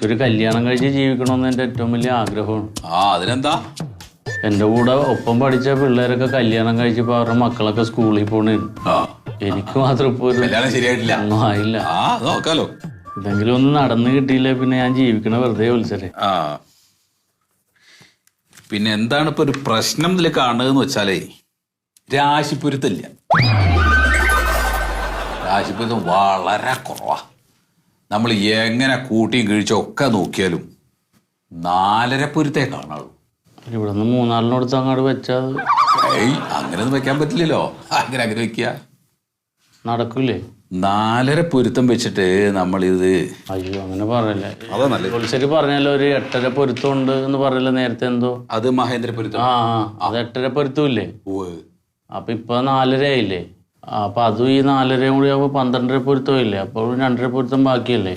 എനിക്കൊരു കല്യാണം കഴിച്ച് ജീവിക്കണമെന്ന് എൻ്റെ ഏറ്റവും വലിയ ആഗ്രഹമാണ്. അതിനെന്താ? എൻ്റെ കൂടെ ഒപ്പം പഠിച്ച പിള്ളേരൊക്കെ കല്യാണം കഴിച്ചപ്പോൾ അവരുടെ മക്കളൊക്കെ സ്കൂളിൽ പോണേ. എനിക്ക് മാത്രം ഇപ്പോൾ ശരിയായിട്ടില്ല, ഒന്നും ആയില്ല. നോക്കാലോ. ഇതെങ്കിലും ഒന്നും നടന്നു കിട്ടിയില്ല പിന്നെ ഞാൻ ജീവിക്കണ വെറുതെ വിളിച്ചേ. പിന്നെ എന്താണ് ഇപ്പൊ ഒരു പ്രശ്നം ഇതിൽ കാണുകയെന്ന് വെച്ചാലേ, രാശിപ്പൊരുത്തല്ല. രാശിപ്പൊരുത്തം വളരെ കുറവാ. നമ്മൾ എങ്ങനെ കൂട്ടിയും കിഴിച്ചും ഒക്കെ നോക്കിയാലും 4.5 പൊരുത്തേ കാണാളൂ. ഇവിടെ നിന്ന് 3-4 അങ്ങോട്ട് വെച്ചാൽ അങ്ങനെയൊന്നും വെക്കാൻ പറ്റില്ലല്ലോ. അങ്ങനെ വെക്കുക നടക്കൂലേ? 4.5 പൊരുത്തം വെച്ചിട്ട് നമ്മളിത് അയ്യോ അങ്ങനെ പറയല്ലേ. അതാ നല്ലത്. ശരി പറഞ്ഞല്ലോ, ഒരു 8.5 പൊരുത്തം ഉണ്ട് എന്ന് പറയല്ലോ നേരത്തെ. എന്തോ അത് മഹേന്ദ്ര പൊരുത്തം. അത് 8.5 പൊരുത്തം ഇല്ലേ? അപ്പൊ ഇപ്പൊ 4.5 ആയില്ലേ? അപ്പൊ അതും ഈ 4.5 കൂടി ആകുമ്പോ 12.5 പൊരുത്തം ഇല്ലേ? അപ്പോൾ 2.5 പൊരുത്തം ബാക്കിയല്ലേ?